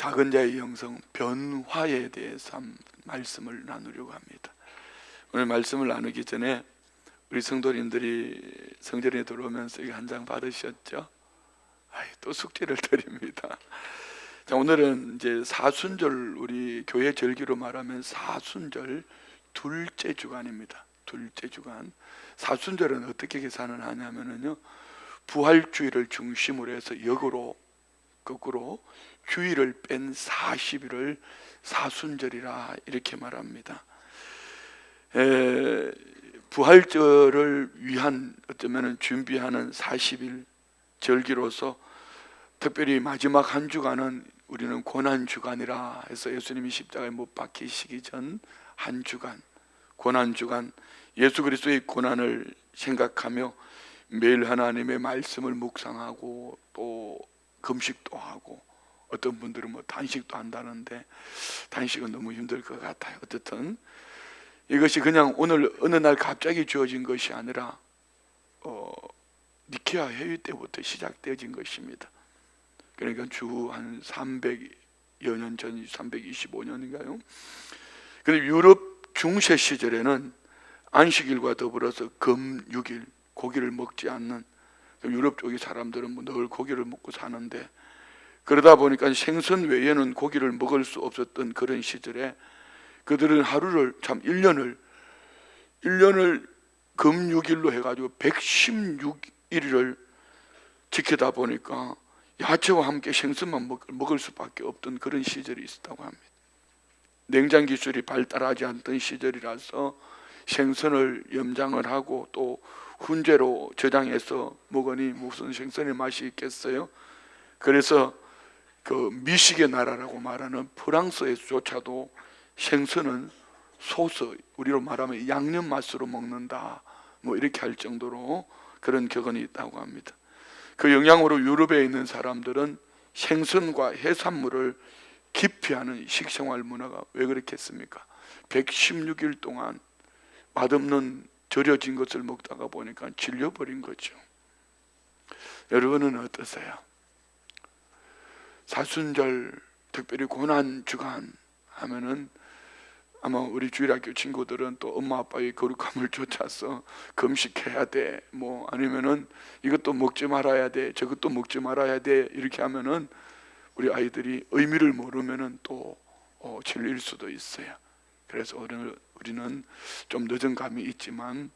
작은 자의 영성 변화에 대해서 말씀을 나누려고 합니다. 오늘 말씀을 나누기 전에 우리 성도님들이 성전에 들어오면서 한 장 받으셨죠? 또 숙제를 드립니다. 자, 오늘은 이제 사순절, 우리 교회 절기로 말하면 사순절 둘째 주간입니다. 둘째 주간. 사순절은 어떻게 계산을 하냐면요, 부활주일을 중심으로 해서 역으로 거꾸로 주일을 뺀 40일을 사순절이라 이렇게 말합니다. 부활절을 위한 어쩌면 준비하는 40일 절기로서 특별히 마지막 한 주간은 우리는 고난주간이라 해서 예수님이 십자가에 못 박히시기 전 한 주간, 고난주간, 예수 그리스도의 고난을 생각하며 매일 하나님의 말씀을 묵상하고 또 금식도 하고, 어떤 분들은 뭐 단식도 한다는데 단식은 너무 힘들 것 같아요. 어쨌든 이것이 그냥 오늘 어느 날 갑자기 주어진 것이 아니라 니케아 회의 때부터 시작되어진 것입니다. 그러니까 주 한 300여 년 전, 325년인가요? 근데 유럽 중세 시절에는 안식일과 더불어서 금 6일 고기를 먹지 않는, 유럽 쪽의 사람들은 뭐 늘 고기를 먹고 사는데, 그러다 보니까 생선 외에는 고기를 먹을 수 없었던 그런 시절에 그들은 하루를, 참 1년을 금 6일로 해가지고 116일을 지키다 보니까 야채와 함께 생선만 먹을 수밖에 없던 그런 시절이 있었다고 합니다. 냉장 기술이 발달하지 않던 시절이라서 생선을 염장을 하고 또 훈제로 저장해서 먹으니 무슨 생선의 맛이 있겠어요? 그래서 그 미식의 나라라고 말하는 프랑스에서조차도 생선은 소스, 우리로 말하면 양념 맛으로 먹는다, 뭐 이렇게 할 정도로 그런 격언이 있다고 합니다. 그 영향으로 유럽에 있는 사람들은 생선과 해산물을 기피하는 식생활 문화가 왜 그렇겠습니까? 116일 동안 맛없는 절여진 것을 먹다가 보니까 질려버린 거죠. 여러분은 어떠세요? 사순절, 특별히 고난주간 하면은 아마 우리 주일학교 친구들은 또 엄마 아빠의 거룩함을 쫓아서 금식해야 돼, 뭐 아니면은 이것도 먹지 말아야 돼, 저것도 먹지 말아야 돼, 이렇게 하면은 우리 아이들이 의미를 모르면은 또 질릴 수도 있어요. 그래서 우리는 좀 늦은 감이 있지만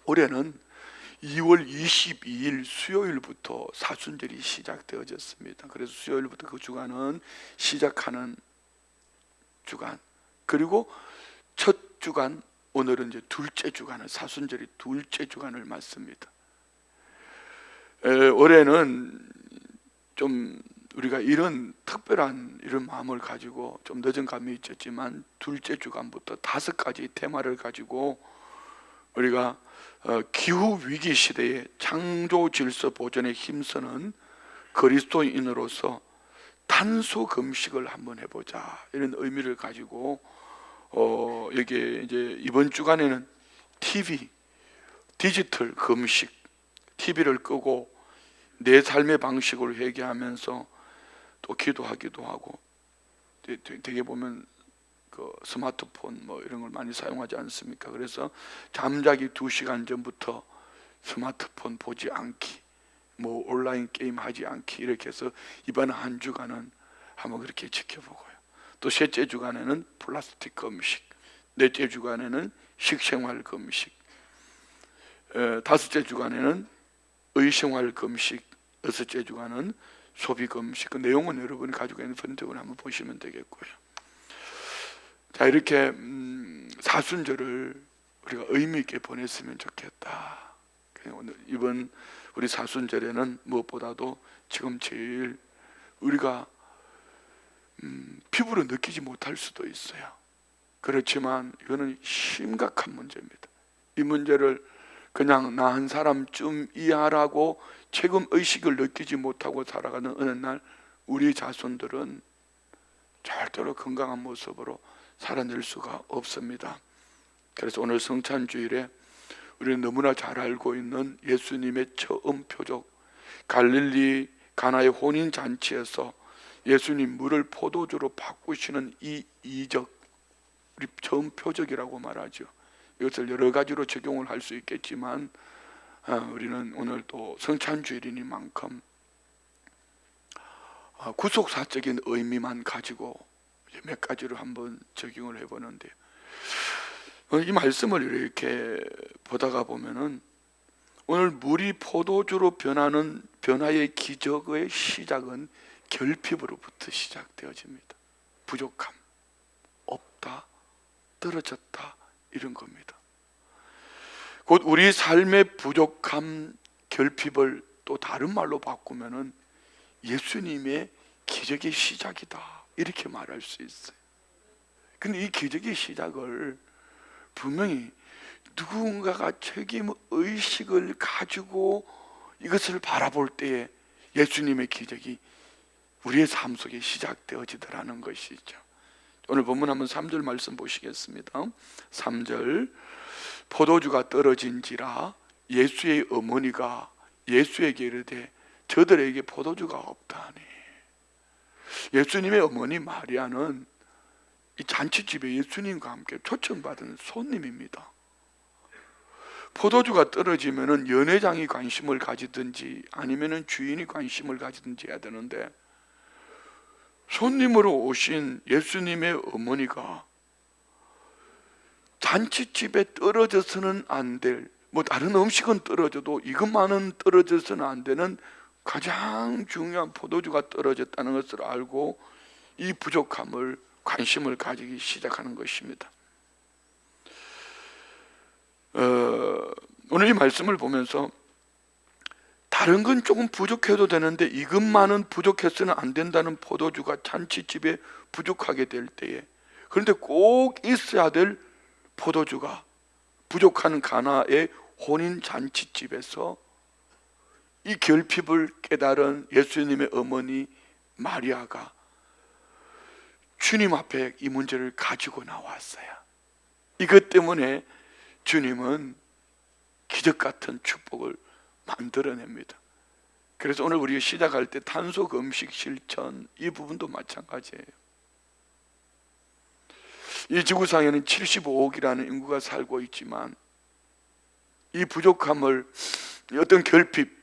올해는 2월 22일 수요일부터 사순절이 시작되어졌습니다. 그래서 수요일부터 그 주간은 시작하는 주간, 그리고 첫 주간, 오늘은 이제 둘째 주간을, 사순절이 둘째 주간을 맞습니다. 올해는 좀 우리가 이런 특별한 이런 마음을 가지고 좀 늦은 감이 있었지만 둘째 주간부터 5가지 테마를 가지고 우리가 기후 위기 시대에 창조 질서 보존에 힘쓰는 그리스도인으로서 탄소 금식을 한번 해보자, 이런 의미를 가지고 여기에 이제 이번 주간에는 디지털 금식, TV를 끄고 내 삶의 방식을 회개하면서 또 기도하기도 하고, 되게 보면 그 스마트폰 뭐 이런 걸 많이 사용하지 않습니까? 그래서 잠자기 2시간 전부터 스마트폰 보지 않기, 뭐 온라인 게임 하지 않기, 이렇게 해서 이번 한 주간은 한번 그렇게 지켜보고요. 또 셋째 주간에는 플라스틱 금식, 넷째 주간에는 식생활 금식, 다섯째 주간에는 의생활 금식, 여섯째 주간은 소비 금식. 그 내용은 여러분이 가지고 있는 펀드를 한번 보시면 되겠고요. 자, 이렇게 사순절을 우리가 의미 있게 보냈으면 좋겠다. 오늘 이번 우리 사순절에는 무엇보다도 지금 제일 우리가 피부로 느끼지 못할 수도 있어요. 그렇지만 이거는 심각한 문제입니다. 이 문제를 그냥 나 한 사람쯤 이해하라고 책임의식을 느끼지 못하고 살아가는 어느 날 우리 자손들은 절대로 건강한 모습으로 살아낼 수가 없습니다. 그래서 오늘 성찬주일에 우리는 너무나 잘 알고 있는 예수님의 처음 표적, 갈릴리 가나의 혼인잔치에서 예수님 물을 포도주로 바꾸시는 이 이적, 우리 처음 표적이라고 말하죠. 이것을 여러 가지로 적용을 할 수 있겠지만 우리는 오늘 또 성찬주일이니만큼 구속사적인 의미만 가지고 몇 가지로 한번 적용을 해보는데, 이 말씀을 이렇게 보다가 보면은 오늘 물이 포도주로 변하는 변화의 기적의 시작은 결핍으로부터 시작되어집니다. 부족함, 없다, 떨어졌다, 이런 겁니다. 곧 우리 삶의 부족함, 결핍을 또 다른 말로 바꾸면은 예수님의 기적의 시작이다, 이렇게 말할 수 있어요. 근데 이 기적의 시작을 분명히 누군가가 책임의식을 가지고 이것을 바라볼 때에 예수님의 기적이 우리의 삶 속에 시작되어지더라는 것이죠. 오늘 본문 한번 3절 말씀 보시겠습니다. 3절, 포도주가 떨어진지라 예수의 어머니가 예수에게 이르되 저들에게 포도주가 없다니. 예수님의 어머니 마리아는 이 잔치집에 예수님과 함께 초청받은 손님입니다. 포도주가 떨어지면은 연회장이 관심을 가지든지 아니면은 주인이 관심을 가지든지 해야 되는데, 손님으로 오신 예수님의 어머니가 잔치집에 떨어져서는 안 될, 뭐 다른 음식은 떨어져도 이것만은 떨어져서는 안 되는 가장 중요한 포도주가 떨어졌다는 것을 알고 이 부족함을, 관심을 가지기 시작하는 것입니다. 오늘 이 말씀을 보면서 다른 건 조금 부족해도 되는데 이것만은 부족해서는 안 된다는 포도주가 잔치집에 부족하게 될 때에, 그런데 꼭 있어야 될 포도주가 부족한 가나의 혼인 잔치집에서 이 결핍을 깨달은 예수님의 어머니 마리아가 주님 앞에 이 문제를 가지고 나왔어요. 이것 때문에 주님은 기적 같은 축복을 만들어냅니다. 그래서 오늘 우리가 시작할 때 탄소 금식 실천, 이 부분도 마찬가지예요. 이 지구상에는 75억이라는 인구가 살고 있지만 이 부족함을, 어떤 결핍,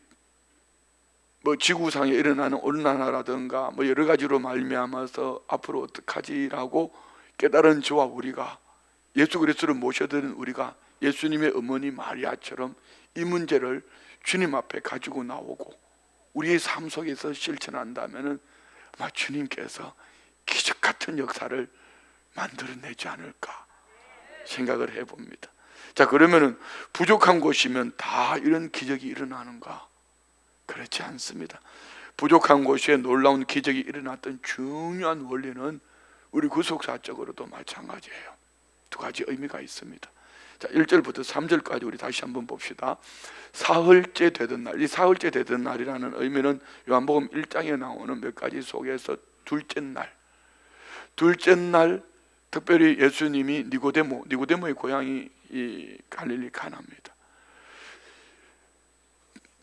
뭐 지구상에 일어나는 온난화라든가 뭐 여러 가지로 말미암아서 앞으로 어떡하지라고 깨달은 저와 우리가, 예수 그리스도를 모셔드린 우리가 예수님의 어머니 마리아처럼 이 문제를 주님 앞에 가지고 나오고 우리의 삶 속에서 실천한다면은 아마 주님께서 기적 같은 역사를 만들어내지 않을까 생각을 해봅니다. 자, 그러면은 부족한 곳이면 다 이런 기적이 일어나는가? 그렇지 않습니다. 부족한 곳에 놀라운 기적이 일어났던 중요한 원리는 우리 구속사적으로도 마찬가지예요. 두 가지 의미가 있습니다. 자, 1절부터 3절까지 우리 다시 한번 봅시다. 사흘째 되던 날, 이 사흘째 되던 날이라는 의미는 요한복음 1장에 나오는 몇 가지 속에서 둘째 날, 특별히 예수님이 니고데모의 고향이 이 갈릴리 가나입니다.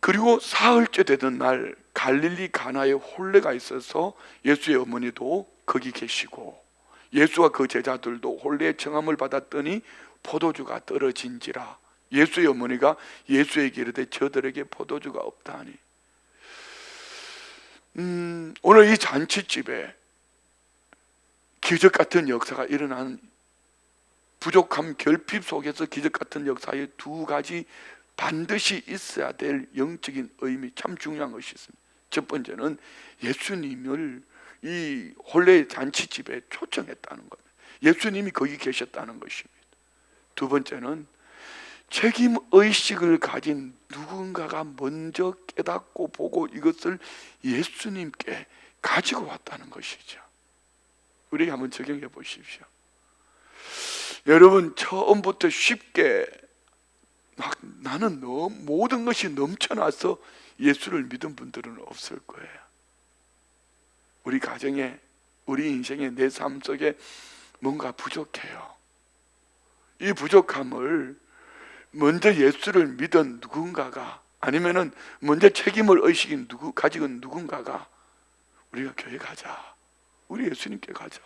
그리고 사흘째 되던 날 갈릴리 가나에 혼례가 있어서 예수의 어머니도 거기 계시고 예수와 그 제자들도 혼례의 청함을 받았더니 포도주가 떨어진지라 예수의 어머니가 예수에게 이르되 저들에게 포도주가 없다 하니. 오늘 이 잔치집에 기적 같은 역사가 일어나는, 부족함, 결핍 속에서 기적 같은 역사의 두 가지 반드시 있어야 될 영적인 의미, 참 중요한 것이 있습니다. 첫 번째는 예수님을 이 혼례 잔치집에 초청했다는 것, 예수님이 거기 계셨다는 것입니다. 두 번째는 책임의식을 가진 누군가가 먼저 깨닫고 보고 이것을 예수님께 가지고 왔다는 것이죠. 우리 한번 적용해 보십시오. 여러분, 처음부터 쉽게 막 나는 모든 것이 넘쳐나서 예수를 믿은 분들은 없을 거예요. 우리 가정에, 우리 인생에, 내 삶 속에 뭔가 부족해요. 이 부족함을 먼저 예수를 믿은 누군가가, 아니면은 먼저 책임을 가지고 누군가가 우리가 교회 가자, 우리 예수님께 가자.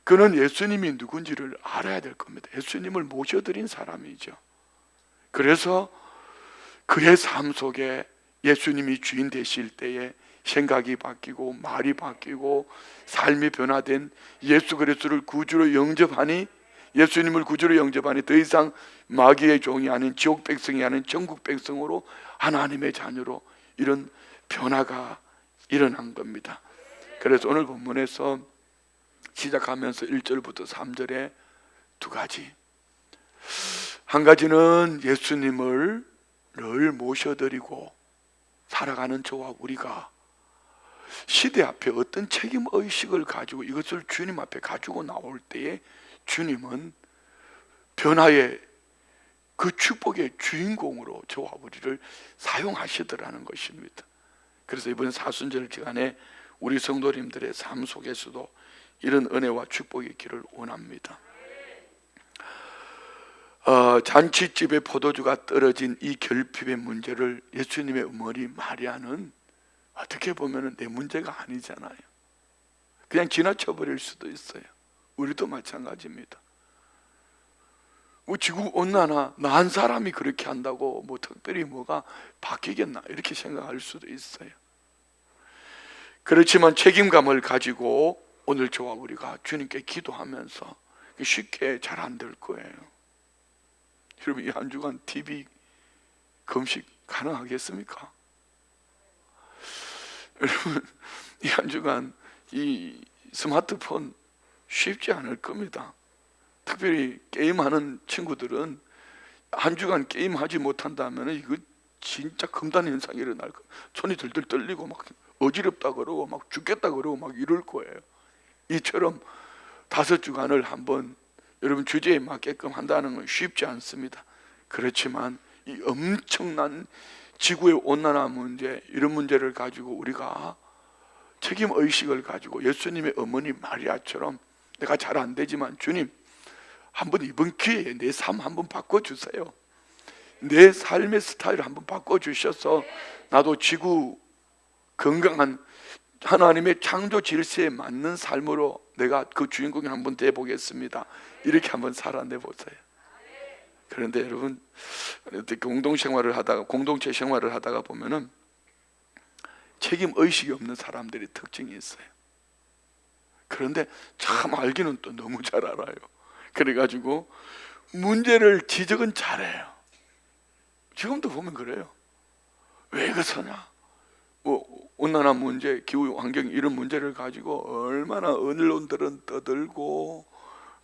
그는 예수님이 누군지를 알아야 될 겁니다. 예수님을 모셔드린 사람이죠. 그래서 그의 삶 속에 예수님이 주인 되실 때에 생각이 바뀌고 말이 바뀌고 삶이 변화된, 예수 그리스도를 구주로 영접하니, 예수님을 구주로 영접하니 더 이상 마귀의 종이 아닌 지옥 백성이 아닌 천국 백성으로 하나님의 자녀로 이런 변화가 일어난 겁니다. 그래서 오늘 본문에서 시작하면서 1절부터 3절에 두 가지, 한 가지는 예수님을 늘 모셔드리고 살아가는 저와 우리가 시대 앞에 어떤 책임의식을 가지고 이것을 주님 앞에 가지고 나올 때에 주님은 변화의 그 축복의 주인공으로 저와 우리를 사용하시더라는 것입니다. 그래서 이번 사순절 기간에 우리 성도님들의 삶 속에서도 이런 은혜와 축복이 있기를 원합니다. 잔치집에 포도주가 떨어진 이 결핍의 문제를 예수님의 어머니 마리아는 어떻게 보면 내 문제가 아니잖아요. 그냥 지나쳐 버릴 수도 있어요. 우리도 마찬가지입니다. 지구 온난화 나 한 사람이 그렇게 한다고 뭐 특별히 뭐가 바뀌겠나 이렇게 생각할 수도 있어요. 그렇지만 책임감을 가지고 오늘 저와 우리가 주님께 기도하면서 쉽게 잘 안 될 거예요. 여러분, 이 한 주간 TV 금식 가능하겠습니까? 여러분, 이 한 주간 이 스마트폰 쉽지 않을 겁니다. 특별히 게임하는 친구들은 한 주간 게임하지 못한다면 이거 진짜 금단 현상이 일어날 거예요. 손이 들들 떨리고 막 어지럽다 그러고 막 죽겠다 그러고 막 이럴 거예요. 이처럼 5주간을 한번 여러분 주제에 맞게끔 한다는 건 쉽지 않습니다. 그렇지만 이 엄청난 지구의 온난화 문제, 이런 문제를 가지고 우리가 책임의식을 가지고 예수님의 어머니 마리아처럼 내가 잘 안 되지만 주님 한번 이번 기회에 내 삶 한번 바꿔주세요. 내 삶의 스타일을 한번 바꿔주셔서 나도 지구 건강한 하나님의 창조 질서에 맞는 삶으로 내가 그 주인공이 한번 돼보겠습니다. 이렇게 한번 살아내보세요. 그런데 여러분, 공동체 생활을 하다가 보면은 책임의식이 없는 사람들이 특징이 있어요. 그런데 참 알기는 또 너무 잘 알아요. 그래가지고 문제를 지적은 잘해요. 지금도 보면 그래요. 왜 그러냐? 온난화 문제, 기후 환경 이런 문제를 가지고 얼마나 언론들은 떠들고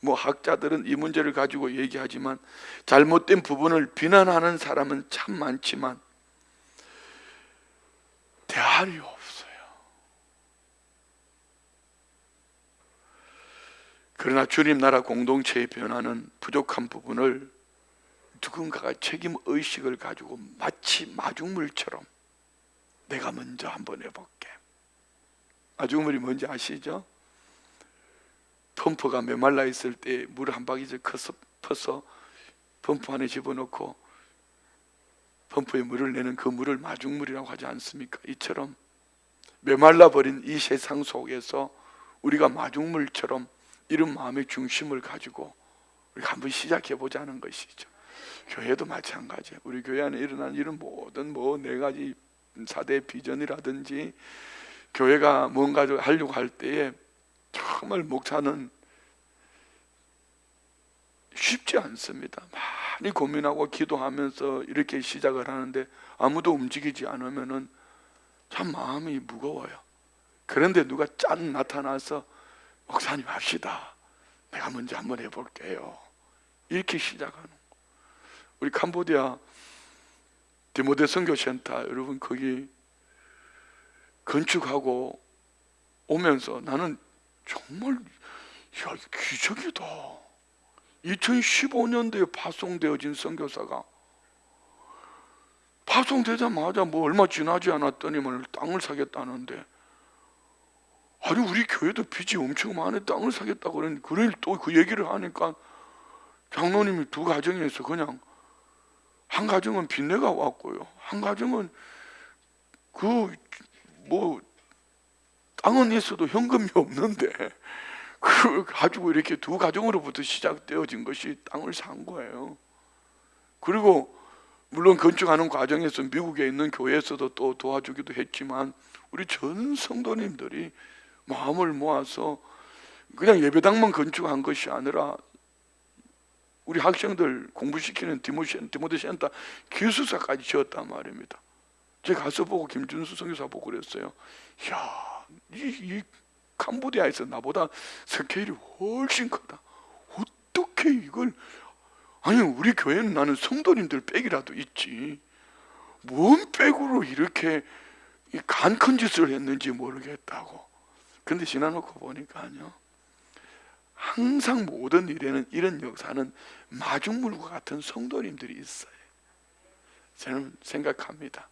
학자들은 이 문제를 가지고 얘기하지만 잘못된 부분을 비난하는 사람은 참 많지만 대안이 없어요. 그러나 주님 나라 공동체의 변화는 부족한 부분을 누군가가 책임의식을 가지고 마치 마중물처럼 내가 먼저 한번 해볼게. 마중물이 뭔지 아시죠? 펌프가 메말라 있을 때 물 한 바퀴를 퍼서 펌프 안에 집어넣고 펌프에 물을 내는 그 물을 마중물이라고 하지 않습니까? 이처럼 메말라 버린 이 세상 속에서 우리가 마중물처럼 이런 마음의 중심을 가지고 우리가 한번 시작해 보자는 것이죠. 교회도 마찬가지예요. 우리 교회 안에 일어난 이런 모든 4가지 4대 비전이라든지 교회가 뭔가 하려고 할 때에 정말 목사는 쉽지 않습니다. 많이 고민하고 기도하면서 이렇게 시작을 하는데 아무도 움직이지 않으면은 참 마음이 무거워요. 그런데 누가 짠 나타나서 목사님 합시다. 내가 먼저 한번 해볼게요. 이렇게 시작하는 거. 우리 캄보디아 디모데 선교센터 여러분 거기 건축하고 오면서 나는 정말 기적이다. 2015년도에 파송되어진 선교사가 파송되자마자 얼마 지나지 않았더니만 땅을 사겠다는데, 아니 우리 교회도 빚이 엄청 많은 땅을 사겠다고 그러니 또 그 얘기를 하니까 장로님이 2가정에서 그냥 한 가정은 빚내가 왔고요, 한 가정은 땅은 있어도 현금이 없는데 그 가지고 이렇게 두 가정으로부터 시작되어진 것이 땅을 산 거예요. 그리고 물론 건축하는 과정에서 미국에 있는 교회에서도 또 도와주기도 했지만 우리 전 성도님들이 마음을 모아서 그냥 예배당만 건축한 것이 아니라 우리 학생들 공부시키는 디모데 센터 기숙사까지 지었단 말입니다. 제가 가서 보고 김준수 선교사 보고 그랬어요. 이야, 이 캄보디아에서 나보다 스케일이 훨씬 크다. 어떻게 이걸, 아니 우리 교회는 나는 성도님들 백이라도 있지 뭔 백으로 이렇게 간 큰 짓을 했는지 모르겠다고. 근데 지나놓고 보니까요, 항상 모든 일에는 이런 역사는 마중물과 같은 성도님들이 있어요. 저는 생각합니다.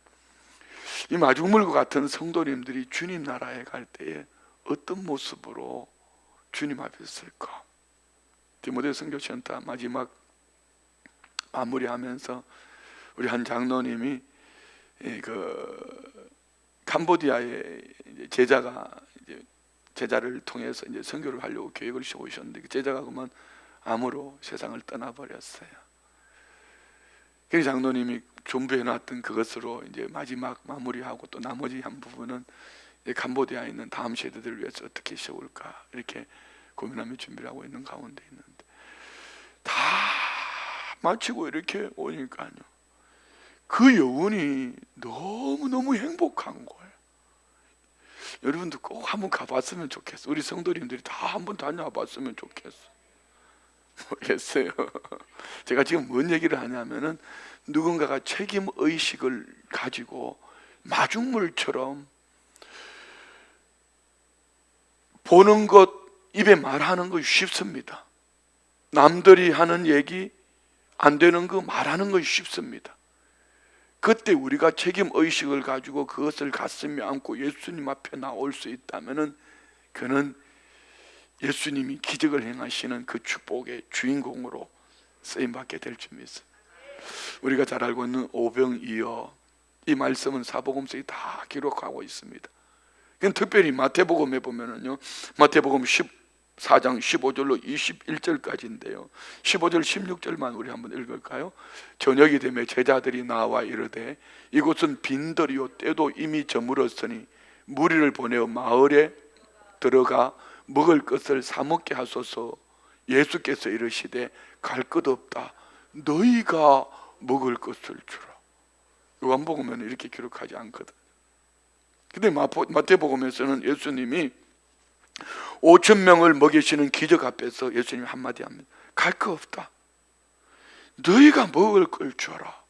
이 마중물과 같은 성도님들이 주님 나라에 갈 때에 어떤 모습으로 주님 앞에 있을까? 디모데 선교센터 마지막 마무리하면서 우리 한 장로님이 그 캄보디아의 제자가 제자를 통해서 이제 선교를 하려고 계획을 세우셨는데 그 제자가 그만 암으로 세상을 떠나버렸어요. 그 장로님이 준비해놨던 그것으로 이제 마지막 마무리하고 또 나머지 한 부분은 캄보디아에 있는 다음 세대들을 위해서 어떻게 세울까 이렇게 고민하며 준비를 하고 있는 가운데 있는데, 다 마치고 이렇게 오니까요, 그 여운이 너무너무 행복한 거예요. 여러분도 꼭 한번 가봤으면 좋겠어. 우리 성도님들이 다 한번 다녀봤으면 좋겠어. 모르겠어요. 제가 지금 뭔 얘기를 하냐면은 누군가가 책임의식을 가지고 마중물처럼 보는 것, 입에 말하는 것 쉽습니다. 남들이 하는 얘기 안 되는 거 말하는 것 쉽습니다. 그때 우리가 책임의식을 가지고 그것을 가슴에 안고 예수님 앞에 나올 수 있다면 그는 예수님이 기적을 행하시는 그 축복의 주인공으로 쓰임받게 될 줄 믿습니다. 우리가 잘 알고 있는 오병이어, 이 말씀은 사복음서에 다 기록하고 있습니다. 특별히 마태복음에 보면은요, 마태복음 14장 15절로 21절까지인데요 15절 16절만 우리 한번 읽을까요? 저녁이 되매 제자들이 나와 이르되 이곳은 빈들이요 때도 이미 저물었으니 무리를 보내어 마을에 들어가 먹을 것을 사 먹게 하소서. 예수께서 이르시되 갈 것 없다. 너희가 먹을 것을 주라. 요한복음에는 이렇게 기록하지 않거든. 근데 마태복음에서는 예수님이 5,000명을 먹이시는 기적 앞에서 예수님이 한마디 합니다. 갈 거 없다. 너희가 먹을 걸 줘라.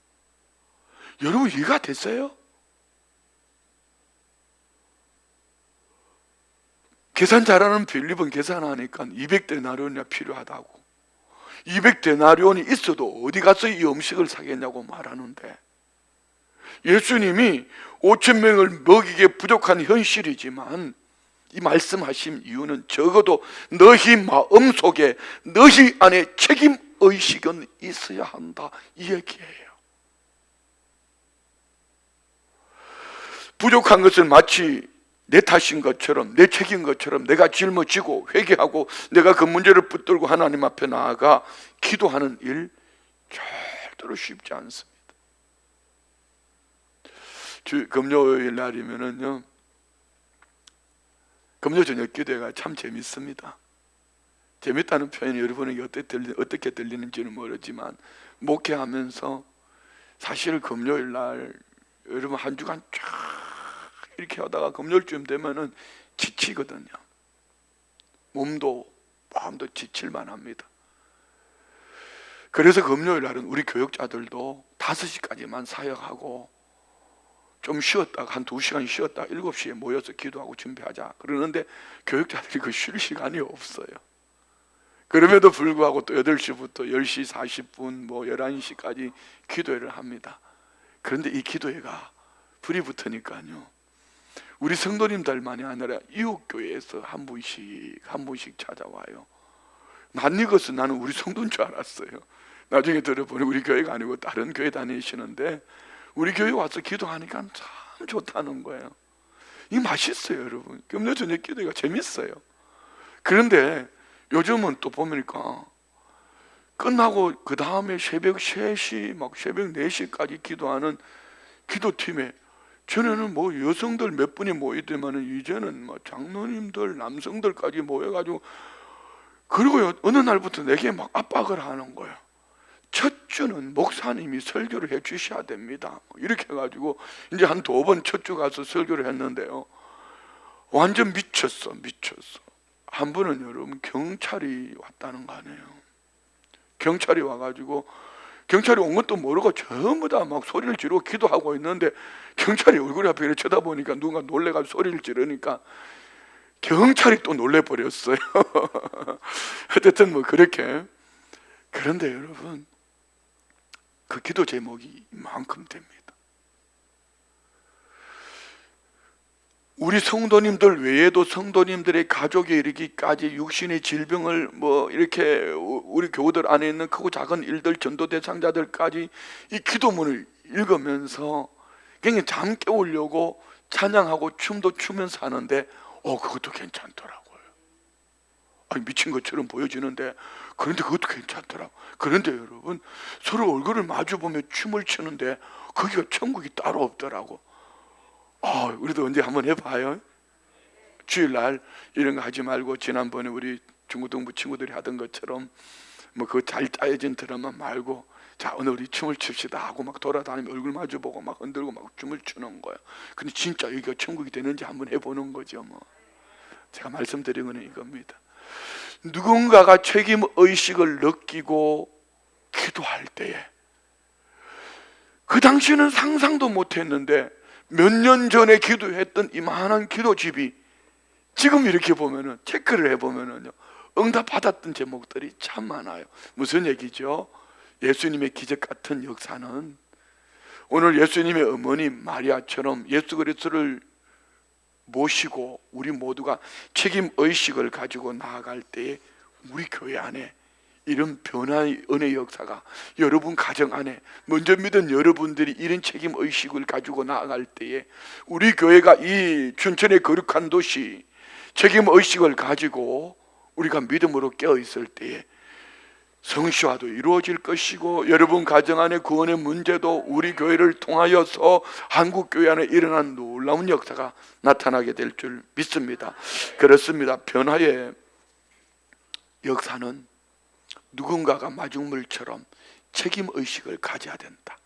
여러분 이해가 됐어요? 계산 잘하는 빌립은 계산하니까 200데나리온이 필요하다고. 200데나리온이 있어도 어디 가서 이 음식을 사겠냐고 말하는데, 예수님이 5,000명을 먹이기에 부족한 현실이지만 이 말씀하신 이유는 적어도 너희 마음속에 너희 안에 책임의식은 있어야 한다, 이 얘기예요. 부족한 것을 마치 내 탓인 것처럼, 내 책임인 것처럼 내가 짊어지고 회개하고 내가 그 문제를 붙들고 하나님 앞에 나아가 기도하는 일 절대로 쉽지 않습니다. 금요일 날이면은요, 금요 저녁 기도회가 참 재밌습니다. 재밌다는 표현이 여러분에게 어떻게 들리는지는 모르지만, 목회하면서 사실 금요일 날 여러분 한 주간 쫙 이렇게 하다가 금요일쯤 되면은 지치거든요. 몸도 마음도 지칠만 합니다. 그래서 금요일 날은 우리 교육자들도 5시까지만 사역하고 좀 쉬었다가 한 2시간 쉬었다가 7시에 모여서 기도하고 준비하자 그러는데 교육자들이 그 쉴 시간이 없어요. 그럼에도 불구하고 또 8시부터 10시 40분 11시까지 기도회를 합니다. 그런데 이 기도회가 불이 붙으니까요, 우리 성도님들만이 아니라 이웃교회에서 한 분씩 찾아와요. 낯익어서 나는 우리 성도인 줄 알았어요. 나중에 들어보니 우리 교회가 아니고 다른 교회 다니시는데 우리 교회 와서 기도하니까 참 좋다는 거예요. 이 맛있어요, 여러분. 금요 저녁 기도가 재밌어요. 그런데 요즘은 또 보니까 끝나고 그 다음에 새벽 3시 막 새벽 4시까지 기도하는 기도팀에, 전에는 뭐 여성들 몇 분이 모이더만은 이제는 뭐 장로님들 남성들까지 모여가지고, 그리고 어느 날부터 내게 막 압박을 하는 거야. 첫 주는 목사님이 설교를 해 주셔야 됩니다, 이렇게 해가지고 이제 한 2번 첫 주 가서 설교를 했는데요, 완전 미쳤어. 한 번은 여러분 경찰이 왔다는 거 아니에요. 경찰이 와가지고, 경찰이 온 것도 모르고 전부 다 막 소리를 지르고 기도하고 있는데, 경찰이 얼굴 앞에 이렇게 쳐다보니까 누가 놀래가지고 소리를 지르니까 경찰이 또 놀래버렸어요. 어쨌든 뭐 그렇게. 그런데 여러분, 그 기도 제목이 이만큼 됩니다. 우리 성도님들 외에도 성도님들의 가족에 이르기까지 육신의 질병을 뭐 이렇게 우리 교우들 안에 있는 크고 작은 일들, 전도 대상자들까지 이 기도문을 읽으면서 그냥 잠 깨우려고 찬양하고 춤도 추면서 하는데, 그것도 괜찮더라고요. 아니, 미친 것처럼 보여지는데, 그런데 그것도 괜찮더라고요. 그런데 여러분, 서로 얼굴을 마주보며 춤을 추는데 거기가 천국이 따로 없더라고. 우리도 언제 한번 해봐요. 주일날 이런 거 하지 말고, 지난번에 우리 중고등부 친구들이 하던 것처럼 뭐 그거 잘 짜여진 드라마 말고, 자 오늘 우리 춤을 춥시다 하고 막 돌아다니며 얼굴 마주보고 막 흔들고 막 춤을 추는 거예요. 근데 진짜 여기가 천국이 되는지 한번 해보는 거죠. 뭐 제가 말씀드린 건 이겁니다. 누군가가 책임 의식을 느끼고 기도할 때에, 그 당시에는 상상도 못했는데 몇 년 전에 기도했던 이만한 기도집이 지금 이렇게 보면은, 체크를 해보면은요, 응답 받았던 제목들이 참 많아요. 무슨 얘기죠? 예수님의 기적 같은 역사는 오늘 예수님의 어머니 마리아처럼 예수 그리스도를 모시고 우리 모두가 책임 의식을 가지고 나아갈 때에 우리 교회 안에 이런 변화의 은혜의 역사가, 여러분 가정 안에 먼저 믿은 여러분들이 이런 책임 의식을 가지고 나아갈 때에 우리 교회가 이 춘천의 거룩한 도시 책임 의식을 가지고 우리가 믿음으로 깨어 있을 때에 성취화도 이루어질 것이고, 여러분 가정 안에 구원의 문제도 우리 교회를 통하여서 한국 교회 안에 일어난 놀라운 역사가 나타나게 될 줄 믿습니다. 그렇습니다. 변화의 역사는 누군가가 마중물처럼 책임의식을 가져야 된다.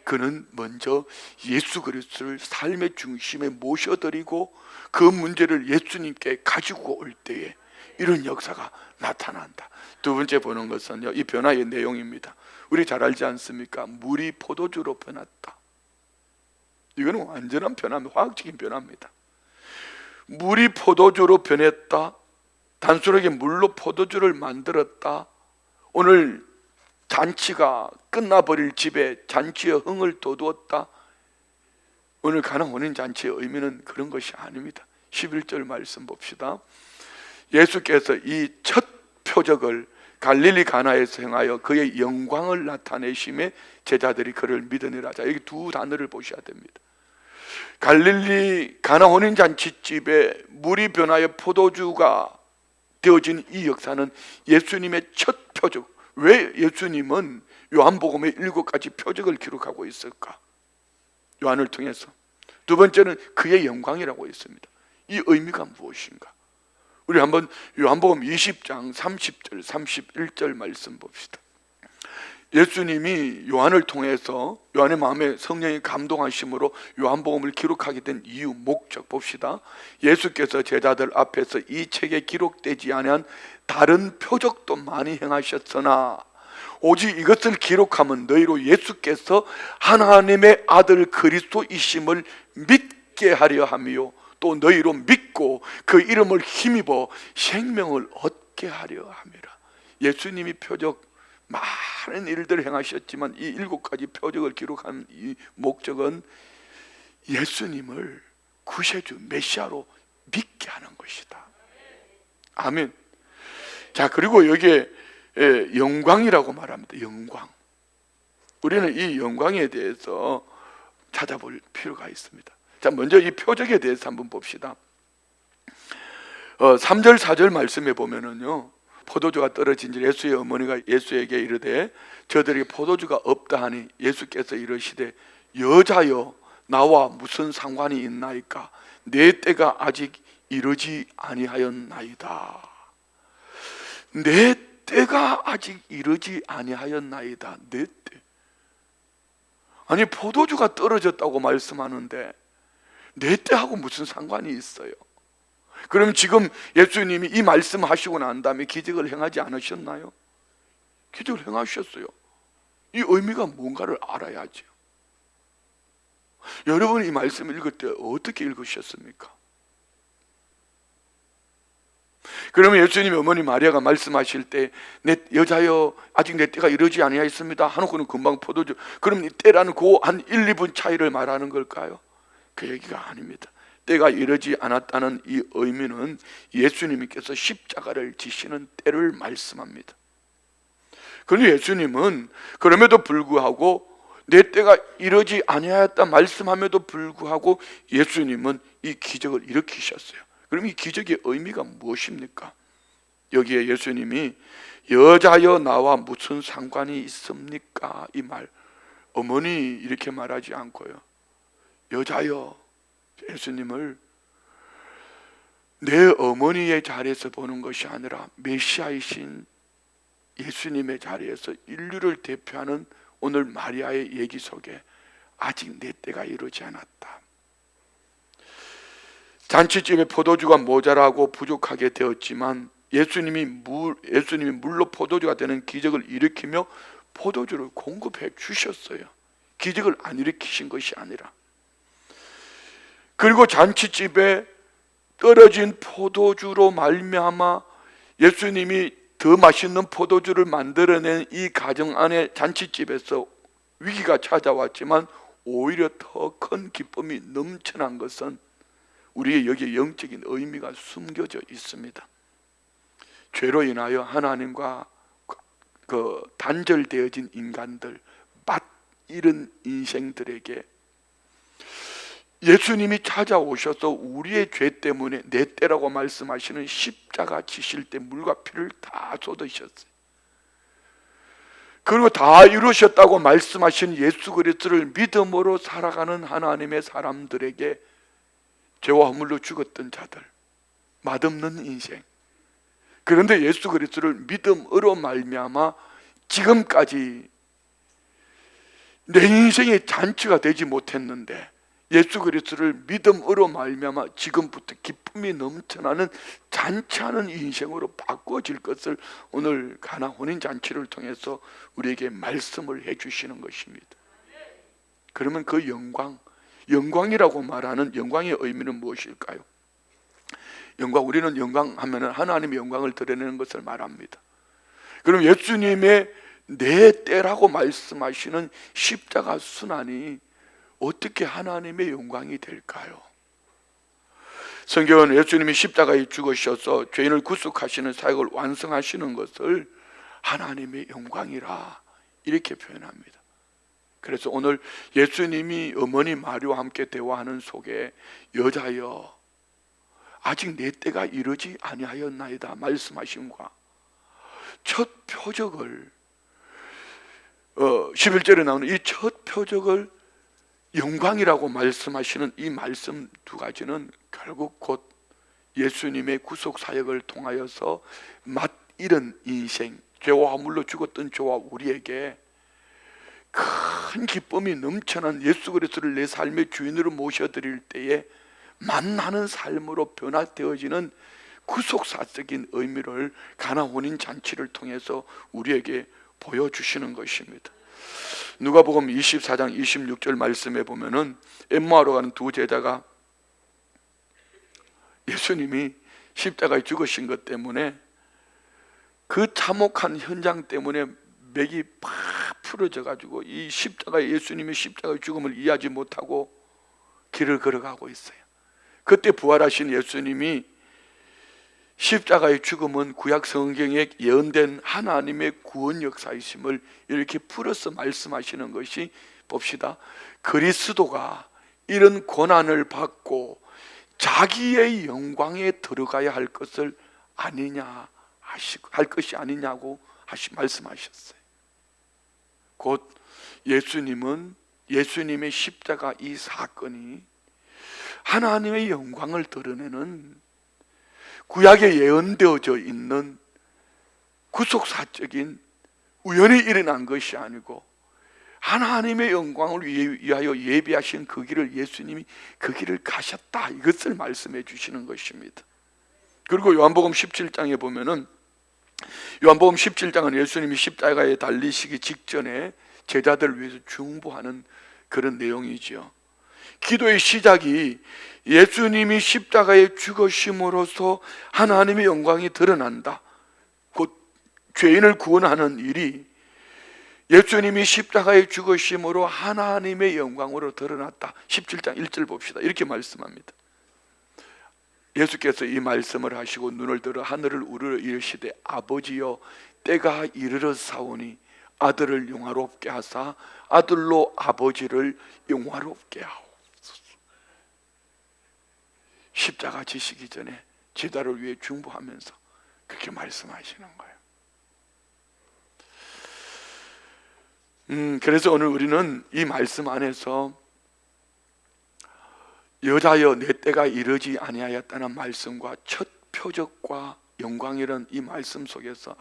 그는 먼저 예수 그리스도를 삶의 중심에 모셔드리고 그 문제를 예수님께 가지고 올 때에 이런 역사가 나타난다. 두 번째 보는 것은요, 이 변화의 내용입니다. 우리 잘 알지 않습니까? 물이 포도주로 변했다. 이거는 완전한 변화입니다. 화학적인 변화입니다. 물이 포도주로 변했다. 단순하게 물로 포도주를 만들었다. 오늘 잔치가 끝나버릴 집에 잔치의 흥을 돋우었다. 오늘 가나 혼인 잔치의 의미는 그런 것이 아닙니다. 11절 말씀 봅시다. 예수께서 이 첫 표적을 갈릴리 가나에서 행하여 그의 영광을 나타내심에 제자들이 그를 믿으니라. 자, 여기 두 단어를 보셔야 됩니다. 갈릴리 가나 혼인 잔치집에 물이 변하여 포도주가 되어진 이 역사는 예수님의 첫 표적. 왜 예수님은 요한복음에 7가지 표적을 기록하고 있을까? 요한을 통해서. 두 번째는 그의 영광이라고 있습니다. 이 의미가 무엇인가? 우리 한번 요한복음 20장 30절 31절 말씀 봅시다. 예수님이 요한을 통해서, 요한의 마음에 성령이 감동하심으로 요한복음을 기록하게 된 이유, 목적 봅시다. 예수께서 제자들 앞에서 이 책에 기록되지 않은 다른 표적도 많이 행하셨으나 오직 이것을 기록하면 너희로 예수께서 하나님의 아들 그리스도이심을 믿게 하려 하며 또 너희로 믿고 그 이름을 힘입어 생명을 얻게 하려 함이라. 예수님이 표적 많은 일들을 행하셨지만 이 7가지 표적을 기록한 이 목적은 예수님을 구세주 메시아로 믿게 하는 것이다. 아멘. 자, 그리고 여기에 영광이라고 말합니다. 영광. 우리는 이 영광에 대해서 찾아볼 필요가 있습니다. 자, 먼저 이 표적에 대해서 한번 봅시다. 3절 4절 말씀에 보면은요, 포도주가 떨어진 줄 예수의 어머니가 예수에게 이르되 저들에게 포도주가 없다 하니 예수께서 이르시되 여자여 나와 무슨 상관이 있나이까 내 때가 아직 이르지 아니하였나이다. 내 때가 아직 이르지 아니하였나이다. 내 때. 아니, 포도주가 떨어졌다고 말씀하는데 내 때하고 무슨 상관이 있어요? 그럼 지금 예수님이 이 말씀하시고 난 다음에 기적을 행하지 않으셨나요? 기적을 행하셨어요. 이 의미가 뭔가를 알아야죠. 여러분 이 말씀을 읽을 때 어떻게 읽으셨습니까? 그러면 예수님이 어머니 마리아가 말씀하실 때 내 여자여 아직 내 때가 이르지 아니하였습니다 하놓고는 금방 포도주, 그럼 이 때라는 그 한 1, 2분 차이를 말하는 걸까요? 그 얘기가 아닙니다. 때가 이르지 않았다는 이 의미는 예수님께서 십자가를 지시는 때를 말씀합니다. 그런데 예수님은 그럼에도 불구하고 내 때가 이르지 아니하였다 말씀함에도 불구하고 예수님은 이 기적을 일으키셨어요. 그럼 이 기적의 의미가 무엇입니까? 여기에 예수님이 여자여 나와 무슨 상관이 있습니까? 이 말, 어머니 이렇게 말하지 않고요, 여자여, 예수님을 내 어머니의 자리에서 보는 것이 아니라 메시아이신 예수님의 자리에서 인류를 대표하는 오늘 마리아의 얘기 속에 아직 내 때가 이르지 않았다. 잔치집에 포도주가 모자라고 부족하게 되었지만 예수님이 물로 포도주가 되는 기적을 일으키며 포도주를 공급해 주셨어요. 기적을 안 일으키신 것이 아니라. 그리고 잔치집에 떨어진 포도주로 말미암아 예수님이 더 맛있는 포도주를 만들어낸 이 가정 안에 잔치집에서 위기가 찾아왔지만 오히려 더 큰 기쁨이 넘쳐난 것은 우리의 여기에 영적인 의미가 숨겨져 있습니다. 죄로 인하여 하나님과 단절되어진 인간들, 맛 잃은 인생들에게 예수님이 찾아오셔서 우리의 죄 때문에 내 때라고 말씀하시는 십자가 지실 때 물과 피를 다 쏟으셨어요. 그리고 다 이루셨다고 말씀하신 예수 그리스도를 믿음으로 살아가는 하나님의 사람들에게 죄와 허물로 죽었던 자들, 맛없는 인생, 그런데 예수 그리스도를 믿음으로 말미암아 지금까지 내 인생의 잔치가 되지 못했는데 예수 그리스도를 믿음으로 말미암아 지금부터 기쁨이 넘쳐나는 잔치하는 인생으로 바꿔질 것을 오늘 가나 혼인잔치를 통해서 우리에게 말씀을 해주시는 것입니다. 그러면 그 영광이라고 말하는 영광의 의미는 무엇일까요? 우리는 영광 하면은 하나님의 영광을 드러내는 것을 말합니다. 그럼 예수님의 내 때라고 말씀하시는 십자가 순환이 어떻게 하나님의 영광이 될까요? 성경은 예수님이 십자가에 죽으셔서 죄인을 구속하시는 사역을 완성하시는 것을 하나님의 영광이라 이렇게 표현합니다. 그래서 오늘 예수님이 어머니 마리아와 함께 대화하는 속에 여자여 아직 내 때가 이르지 아니하였나이다 말씀하심과 첫 표적을 11절에 나오는 이 첫 표적을 영광이라고 말씀하시는 이 말씀 두 가지는 결국 곧 예수님의 구속 사역을 통하여서 맛 잃은 인생, 죄와 허물로 죽었던 저와 우리에게 큰 기쁨이 넘쳐난 예수 그리스도를 내 삶의 주인으로 모셔드릴 때에 만나는 삶으로 변화되어지는 구속사적인 의미를 가나 혼인 잔치를 통해서 우리에게 보여주시는 것입니다. 누가복음 24장 26절 말씀에 보면은 엠마오로 가는 두 제자가 예수님이 십자가에 죽으신 것 때문에 그 참혹한 현장 때문에 맥이 팍 풀어져 가지고 이 십자가에 예수님의 십자가의 죽음을 이해하지 못하고 길을 걸어가고 있어요. 그때 부활하신 예수님이 십자가의 죽음은 구약 성경에 예언된 하나님의 구원 역사이심을 이렇게 풀어서 말씀하시는 것이 봅시다. 그리스도가 이런 고난을 받고 자기의 영광에 들어가야 할 것을 아니냐 할 것이 아니냐고 말씀하셨어요. 곧 예수님의 십자가 이 사건이 하나님의 영광을 드러내는 구약에 예언되어져 있는 구속사적인 우연히 일어난 것이 아니고 하나님의 영광을 위하여 예비하신 그 길을 예수님이 그 길을 가셨다, 이것을 말씀해 주시는 것입니다. 그리고 요한복음 17장에 보면은, 요한복음 17장은 예수님이 십자가에 달리시기 직전에 제자들을 위해서 중보하는 그런 내용이지요. 기도의 시작이 예수님이 십자가에 죽으심으로써 하나님의 영광이 드러난다, 곧 죄인을 구원하는 일이 예수님이 십자가에 죽으심으로 하나님의 영광으로 드러났다. 17장 1절 봅시다. 이렇게 말씀합니다. 예수께서 이 말씀을 하시고 눈을 들어 하늘을 우러러 이르시되 아버지여 때가 이르렀사오니 아들을 영화롭게 하사 아들로 아버지를 영화롭게 하옵소서. 십자가 지시기 전에 제자를 위해 중보하면서 그렇게 말씀하시는 거예요. 그래서 오늘 우리는 이 말씀 안에서 여자여 내 때가 이르지 아니하였다는 말씀과 첫 표적과 영광이란 이 말씀 속에서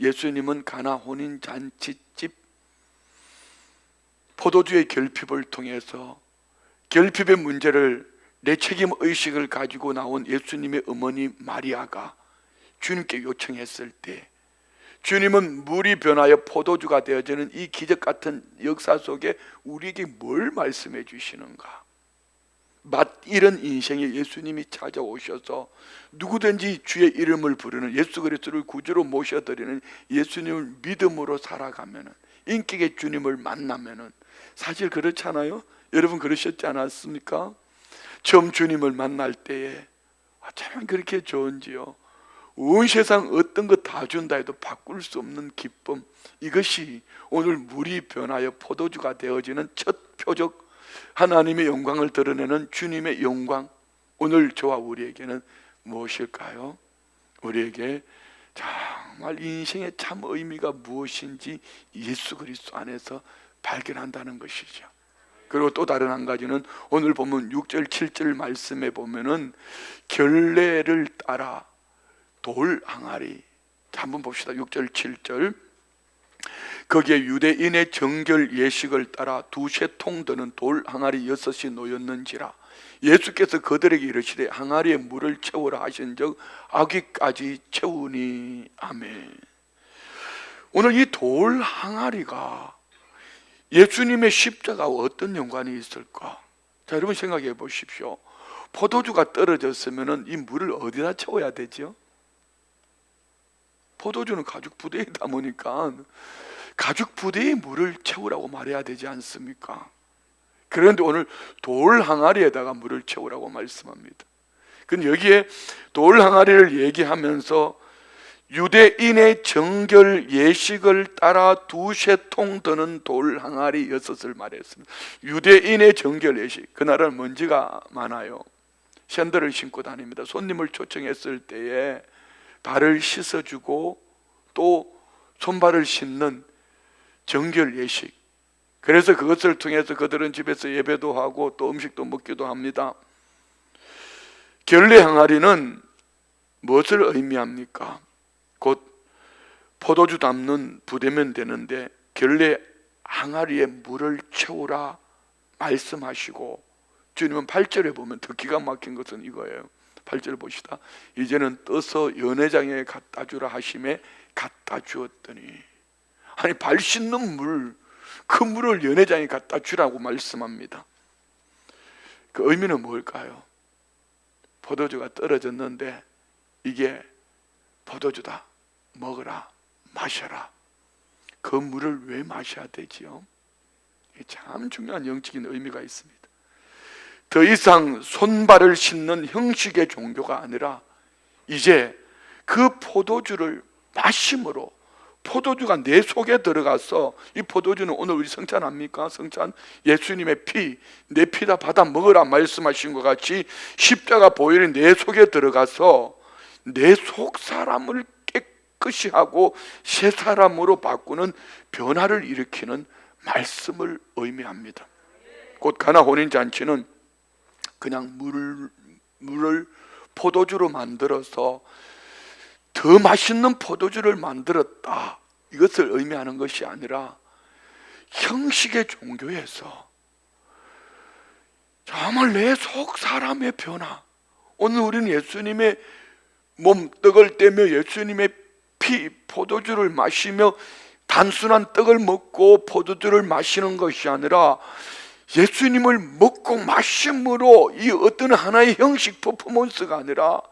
예수님은 가나 혼인잔치집 포도주의 결핍을 통해서 결핍의 문제를 내 책임 의식을 가지고 나온 예수님의 어머니 마리아가 주님께 요청했을 때 주님은 물이 변하여 포도주가 되어지는 이 기적 같은 역사 속에 우리에게 뭘 말씀해 주시는가? 맛 잃은 인생에 예수님이 찾아오셔서 누구든지 주의 이름을 부르는 예수 그리스도를 구주로 모셔드리는 예수님을 믿음으로 살아가면은, 인격의 주님을 만나면은, 사실 그렇잖아요. 여러분 그러셨지 않았습니까? 처음 주님을 만날 때에 참 그렇게 좋은지요. 온 세상 어떤 것 다 준다 해도 바꿀 수 없는 기쁨, 이것이 오늘 물이 변하여 포도주가 되어지는 첫 표적, 하나님의 영광을 드러내는 주님의 영광, 오늘 저와 우리에게는 무엇일까요? 우리에게 정말 인생의 참 의미가 무엇인지 예수 그리스도 안에서 발견한다는 것이죠. 그리고 또 다른 한 가지는 오늘 보면 6절 7절 말씀에 보면은 결례를 따라 돌 항아리, 한번 봅시다. 6절 7절 거기에 유대인의 정결 예식을 따라 두세 통 드는 돌 항아리 6이 놓였는지라 예수께서 그들에게 이르시되 항아리에 물을 채우라 하신 적 아귀까지 채우니. 아멘. 오늘 이 돌 항아리가 예수님의 십자가와 어떤 연관이 있을까? 자, 여러분 생각해 보십시오. 포도주가 떨어졌으면 이 물을 어디다 채워야 되죠? 포도주는 가죽 부대에 담으니까 가죽 부대에 물을 채우라고 말해야 되지 않습니까? 그런데 오늘 돌 항아리에다가 물을 채우라고 말씀합니다. 근데 여기에 돌 항아리를 얘기하면서 유대인의 정결 예식을 따라 두세 통 드는 돌 항아리 6을 말했습니다. 유대인의 정결 예식, 그날은 먼지가 많아요. 샌들을 신고 다닙니다. 손님을 초청했을 때에 발을 씻어주고 또 손발을 씻는 정결 예식, 그래서 그것을 통해서 그들은 집에서 예배도 하고 또 음식도 먹기도 합니다. 결례 항아리는 무엇을 의미합니까? 곧 포도주 담는 부대면 되는데 결례 항아리에 물을 채우라 말씀하시고, 주님은 8절에 보면 더 기가 막힌 것은 이거예요. 8절 보시다. 이제는 떠서 연회장에 갖다 주라 하심에 갖다 주었더니, 아니 발 씻는 물, 그 물을 연회장에 갖다 주라고 말씀합니다. 그 의미는 뭘까요? 포도주가 떨어졌는데 이게 포도주다, 먹어라, 마셔라. 그 물을 왜 마셔야 되지요? 참 중요한 영적인 의미가 있습니다. 더 이상 손발을 씻는 형식의 종교가 아니라 이제 그 포도주를 마심으로 포도주가 내 속에 들어가서, 이 포도주는 오늘 우리 성찬 압니까? 성찬, 예수님의 피, 내 피다 받아 먹으라 말씀하신 것 같이 십자가 보혈이 내 속에 들어가서 내 속 사람을 깨끗이 하고 새 사람으로 바꾸는 변화를 일으키는 말씀을 의미합니다. 곧 가나 혼인잔치는 그냥 물을 포도주로 만들어서 더 맛있는 포도주를 만들었다, 이것을 의미하는 것이 아니라 형식의 종교에서 정말 내 속 사람의 변화, 오늘 우리는 예수님의 몸 떡을 떼며 예수님의 피 포도주를 마시며 단순한 떡을 먹고 포도주를 마시는 것이 아니라 예수님을 먹고 마심으로 이 어떤 하나의 형식 퍼포먼스가 아니라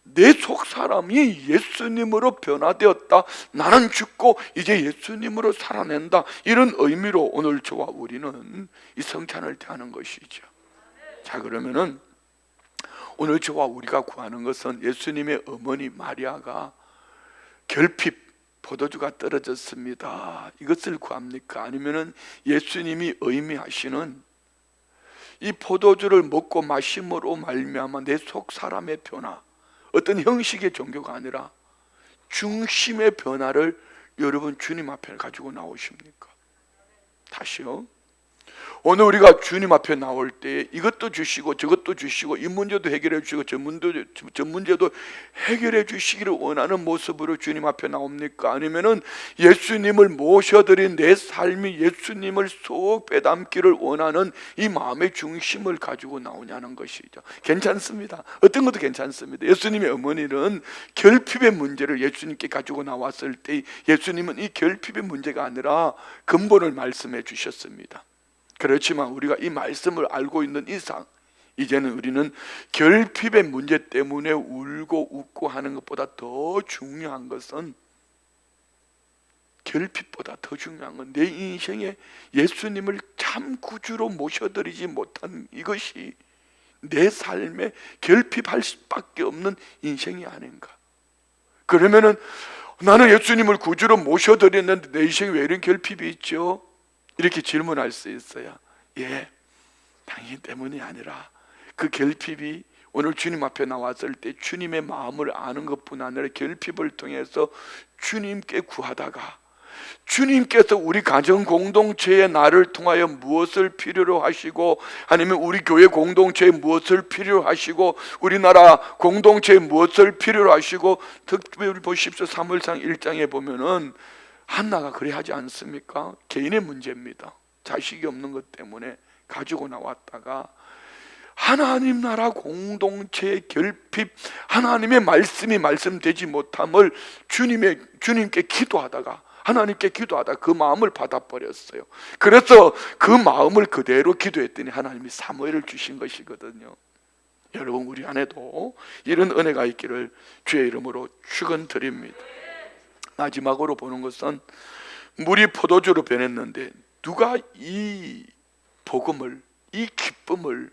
내 속 사람이 예수님으로 변화되었다, 나는 죽고 이제 예수님으로 살아낸다, 이런 의미로 오늘 저와 우리는 이 성찬을 대하는 것이죠. 자, 그러면은 오늘 저와 우리가 구하는 것은 예수님의 어머니 마리아가 결핍 포도주가 떨어졌습니다, 이것을 구합니까? 아니면은 예수님이 의미하시는 이 포도주를 먹고 마심으로 말미암아 내 속 사람의 변화, 어떤 형식의 종교가 아니라 중심의 변화를 여러분 주님 앞에 가지고 나오십니까? 다시요, 오늘 우리가 주님 앞에 나올 때 이것도 주시고 저것도 주시고 이 문제도 해결해 주시고 저 문제도 해결해 주시기를 원하는 모습으로 주님 앞에 나옵니까? 아니면은 예수님을 모셔드린 내 삶이 예수님을 쏙 빼닮기를 원하는 이 마음의 중심을 가지고 나오냐는 것이죠. 괜찮습니다. 어떤 것도 괜찮습니다. 예수님의 어머니는 결핍의 문제를 예수님께 가지고 나왔을 때 예수님은 이 결핍의 문제가 아니라 근본을 말씀해 주셨습니다. 그렇지만 우리가 이 말씀을 알고 있는 이상 이제는 우리는 결핍의 문제 때문에 울고 웃고 하는 것보다 더 중요한 것은, 결핍보다 더 중요한 건 내 인생에 예수님을 참 구주로 모셔드리지 못한 이것이 내 삶에 결핍할 수밖에 없는 인생이 아닌가. 그러면은 나는 예수님을 구주로 모셔드렸는데 내 인생에 왜 이런 결핍이 있죠? 이렇게 질문할 수 있어요. 예, 당신 때문이 아니라 그 결핍이 오늘 주님 앞에 나왔을 때 주님의 마음을 아는 것뿐 아니라 결핍을 통해서 주님께 구하다가 주님께서 우리 가정 공동체의 나를 통하여 무엇을 필요로 하시고, 아니면 우리 교회 공동체에 무엇을 필요로 하시고, 우리나라 공동체에 무엇을 필요로 하시고, 특별히 보십시오. 사무엘상 1장에 보면은 한나가 그래 하지 않습니까? 개인의 문제입니다. 자식이 없는 것 때문에 가지고 나왔다가 하나님 나라 공동체의 결핍, 하나님의 말씀이 말씀되지 못함을 주님께 기도하다가, 하나님께 기도하다가 그 마음을 받아버렸어요. 그래서 그 마음을 그대로 기도했더니 하나님이 사무엘을 주신 것이거든요. 여러분, 우리 안에도 이런 은혜가 있기를 주의 이름으로 축원드립니다. 마지막으로 보는 것은 물이 포도주로 변했는데 누가 이 복음을, 이 기쁨을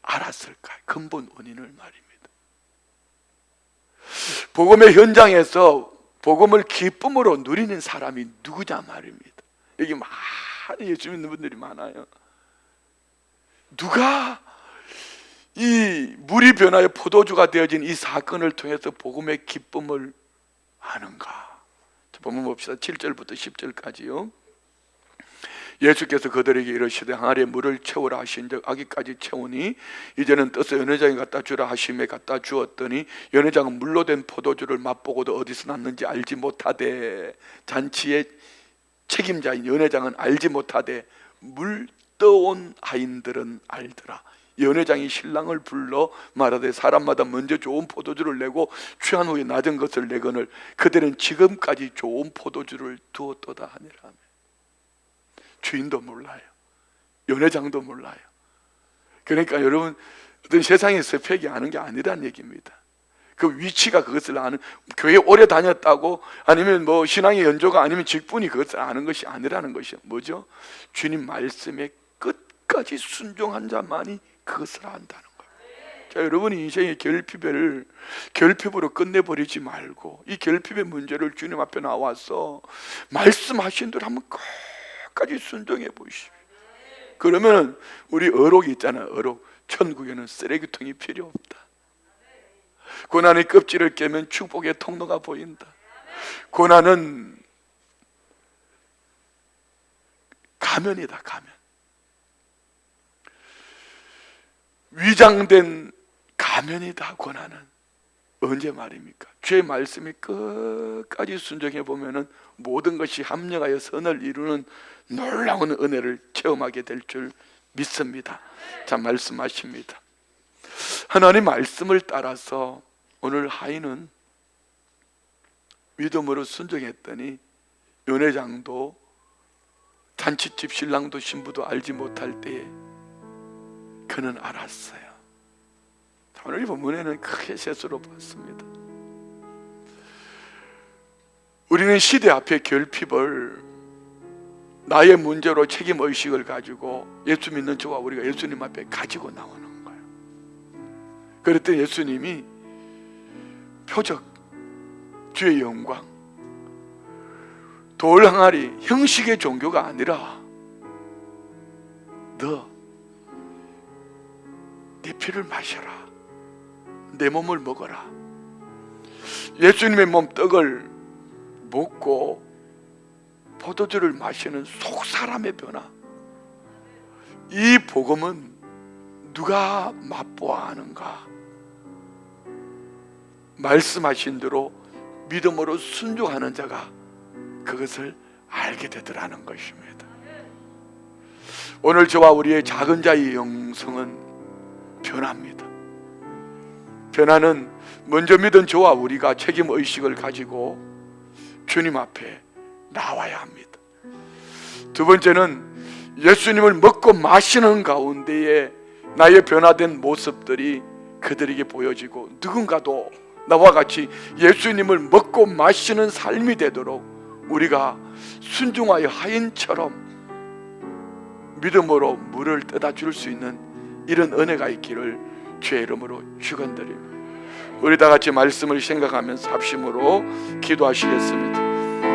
알았을까? 근본 원인을 말입니다. 복음의 현장에서 복음을 기쁨으로 누리는 사람이 누구냐 말입니다. 여기 많은 예수 믿는 분들이 많아요. 누가 이 물이 변하여 포도주가 되어진 이 사건을 통해서 복음의 기쁨을 아는가? 본문 봅시다. 7절부터 10절까지요. 예수께서 그들에게 이르시되 항아리에 물을 채우라 하신즉 아기까지 채우니 이제는 떠서 연회장에 갖다 주라 하심에 갖다 주었더니 연회장은 물로 된 포도주를 맛보고도 어디서 났는지 알지 못하되, 잔치의 책임자인 연회장은 알지 못하되 물 떠온 아인들은 알더라. 연회장이 신랑을 불러 말하되 사람마다 먼저 좋은 포도주를 내고 취한 후에 낮은 것을 내거늘 그들은 지금까지 좋은 포도주를 두었도다 하니라. 주인도 몰라요. 연회장도 몰라요. 그러니까 여러분, 어떤 세상의 스펙이 아는 게 아니란 얘기입니다. 그 위치가 그것을 아는, 교회 오래 다녔다고 아니면 뭐 신앙의 연조가 아니면 직분이 그것을 아는 것이 아니라는 것이 뭐죠? 주님 말씀에 끝까지 순종한 자만이 그것을 안다는 거예요. 자, 여러분이 인생의 결핍으로 끝내버리지 말고 이 결핍의 문제를 주님 앞에 나와서 말씀하신 대로 한번 끝까지 순종해 보십시오. 그러면 우리 어록이 있잖아요. 어록. 천국에는 쓰레기통이 필요 없다. 고난의 껍질을 깨면 축복의 통로가 보인다. 고난은 가면이다. 가면. 위장된 가면이다. 고난은. 언제 말입니까? 주의 말씀이 끝까지 순종해 보면은 모든 것이 합력하여 선을 이루는 놀라운 은혜를 체험하게 될 줄 믿습니다. 자, 말씀하십니다. 하나님 말씀을 따라서 오늘 하인은 믿음으로 순종했더니 연회장도 잔치집 신랑도 신부도 알지 못할 때에 그는 알았어요. 오늘 이 본문에는 크게 세수로 봤습니다. 우리는 시대 앞에 결핍을 나의 문제로 책임의식을 가지고 예수 믿는 저와 우리가 예수님 앞에 가지고 나오는 거예요. 그랬더니 예수님이 표적, 주의 영광, 돌 항아리, 형식의 종교가 아니라 너 내 피를 마셔라. 내 몸을 먹어라. 예수님의 몸 떡을 먹고 포도주를 마시는 속 사람의 변화. 이 복음은 누가 맛보아 하는가? 말씀하신 대로 믿음으로 순종하는 자가 그것을 알게 되더라는 것입니다. 오늘 저와 우리의 작은 자의 영성은 변합니다. 변화는 먼저 믿은 저와 우리가 책임의식을 가지고 주님 앞에 나와야 합니다. 두 번째는 예수님을 먹고 마시는 가운데에 나의 변화된 모습들이 그들에게 보여지고 누군가도 나와 같이 예수님을 먹고 마시는 삶이 되도록 우리가 순종하여 하인처럼 믿음으로 물을 떠다 줄 수 있는 이런 은혜가 있기를 주의 이름으로 축원드립니다. 우리 다 같이 말씀을 생각하면서 합심으로 기도하시겠습니다.